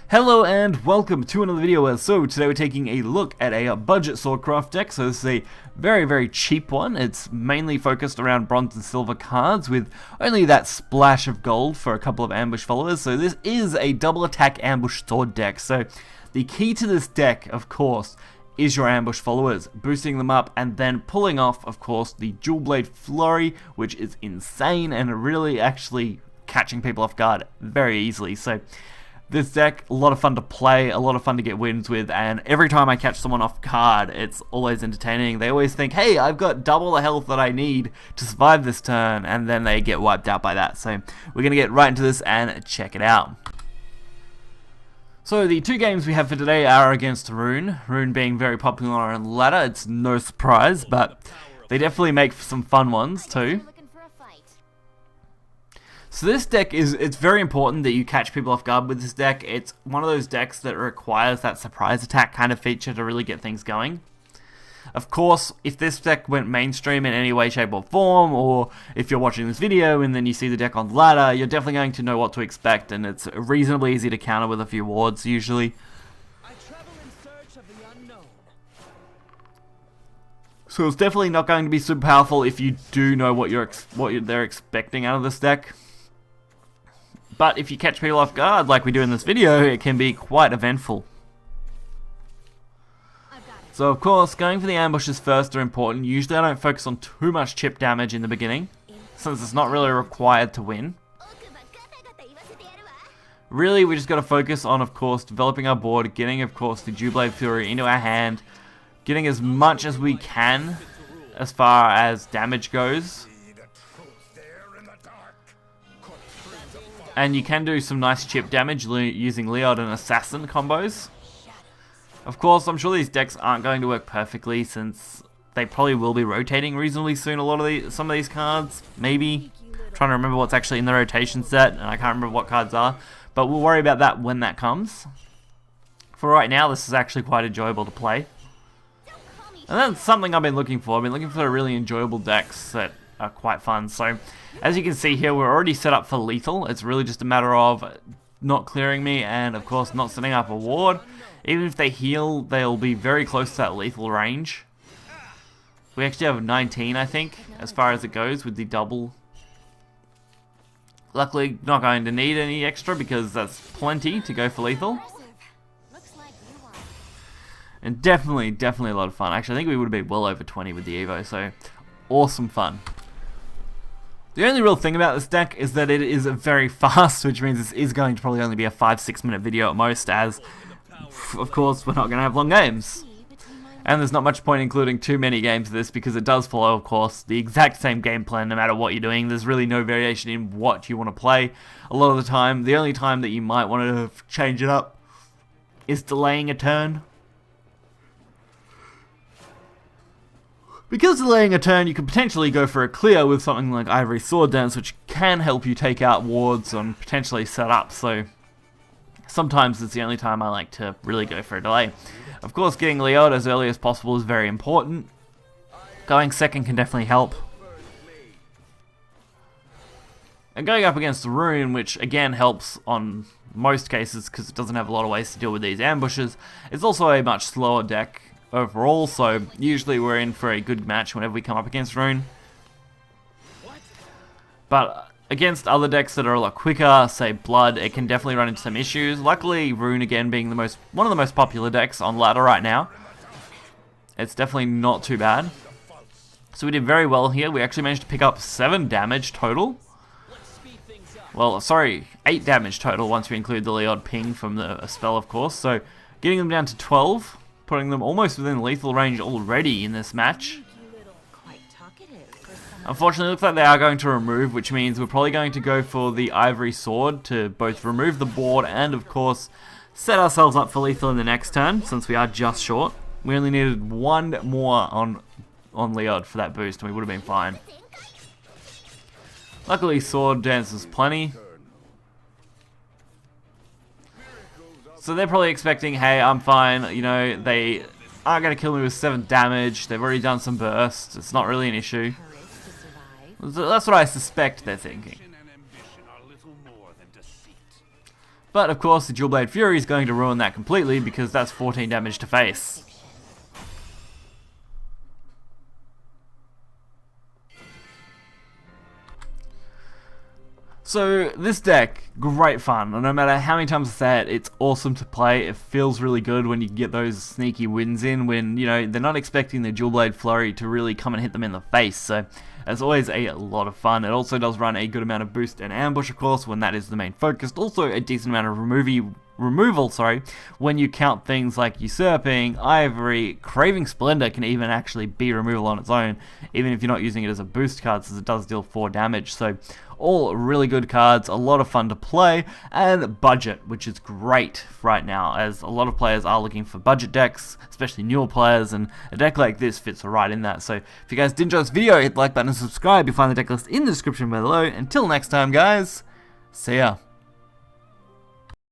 Hello and welcome to another video. So today we're taking a look at a budget SwordCraft deck. So this is a very cheap one. It's mainly focused around bronze and silver cards with only that splash of gold for a couple of ambush followers. So this is a double attack ambush sword deck. So the key to this deck, of course, is your ambush followers, boosting them up and then pulling off, of course, the dual blade flurry, which is insane and really actually catching people off guard very easily. So this deck, a lot of fun to play, a lot of fun to get wins with, and every time I catch someone off guard, it's always entertaining. They always think, hey, I've got double the health that I need to survive this turn, and then they get wiped out by that. So we're going to get right into this and check it out. So the two games we have for today are against Rune. Rune being very popular on ladder, it's no surprise, but they definitely make some fun ones too. So this deck it's very important that you catch people off guard with this deck. It's one of those decks that requires that surprise attack kind of feature to really get things going. Of course, if this deck went mainstream in any way, shape or form, or if you're watching this video and then you see the deck on the ladder, you're definitely going to know what to expect, and it's reasonably easy to counter with a few wards usually. So it's definitely not going to be super powerful if you do know what they're expecting out of this deck. But if you catch people off guard, like we do in this video, it can be quite eventful. So of course, going for the ambushes first are important. Usually I don't focus on too much chip damage in the beginning, since it's not really required to win. Really, we just got to focus on, of course, developing our board, getting, of course, the Dual Blade Fury into our hand, getting as much as we can as far as damage goes. And you can do some nice chip damage using Leod and Assassin combos. Of course, I'm sure these decks aren't going to work perfectly since they probably will be rotating reasonably soon. Some of these cards, maybe. I'm trying to remember what's actually in the rotation set, and I can't remember what cards are. But we'll worry about that when that comes. For right now, this is actually quite enjoyable to play. And that's something I've been looking for. I've been looking for really enjoyable decks that are quite fun. So as you can see here, we're already set up for lethal. It's really just a matter of not clearing me and of course not setting up a ward. Even if they heal, they'll be very close to that lethal range. We actually have 19, I think, as far as it goes with the double. Luckily, not going to need any extra because that's plenty to go for lethal. And definitely a lot of fun. Actually, I think we would have been well over 20 with the Evo, so awesome fun. The only real thing about this deck is that it is very fast, which means this is going to probably only be a 5-6 minute video at most, as, of course, we're not going to have long games. And there's not much point including too many games of this because it does follow, of course, the exact same game plan no matter what you're doing. There's really no variation in what you want to play. A lot of the time, the only time that you might want to change it up is delaying a turn. Because delaying a turn, you could potentially go for a clear with something like Ivory Sword Dance, which can help you take out wards and potentially set up, so sometimes it's the only time I like to really go for a delay. Of course, getting Leod as early as possible is very important. Going second can definitely help. And going up against the Rune, which again helps on most cases because it doesn't have a lot of ways to deal with these ambushes, it's also a much slower deck overall, so usually we're in for a good match whenever we come up against Rune. But against other decks that are a lot quicker, say Blood, it can definitely run into some issues. Luckily, Rune again being one of the most popular decks on ladder right now, it's definitely not too bad. So we did very well here. We actually managed to pick up 7 damage total. Well, sorry, 8 damage total once we include the Leod ping from the spell, of course. So getting them down to 12. Putting them almost within lethal range already in this match. Unfortunately, it looks like they are going to remove, which means we're probably going to go for the Ivory Sword to both remove the board and, of course, set ourselves up for lethal in the next turn, since we are just short. We only needed one more on Leod for that boost, and we would have been fine. Luckily, Sword Dance is plenty. So they're probably expecting, hey, I'm fine, you know, they aren't going to kill me with 7 damage, they've already done some bursts, it's not really an issue. That's what I suspect they're thinking. But of course the Dual Blade Fury is going to ruin that completely because that's 14 damage to face. So this deck, great fun, and no matter how many times I say it, it's awesome to play. It feels really good when you get those sneaky wins in, when, you know, they're not expecting the Dual Blade Flurry to really come and hit them in the face, so it's always a lot of fun. It also does run a good amount of boost and ambush, of course, when that is the main focus. Also a decent amount of removal, when you count things like Usurping, Ivory, Craving Splendor can even actually be removal on its own, even if you're not using it as a boost card, since it does deal 4 damage. So all really good cards, a lot of fun to play, and budget, which is great right now, as a lot of players are looking for budget decks, especially newer players, and a deck like this fits right in that. So if you guys did enjoy this video, hit the like button and subscribe. You'll find the deck list in the description below. Until next time, guys, see ya.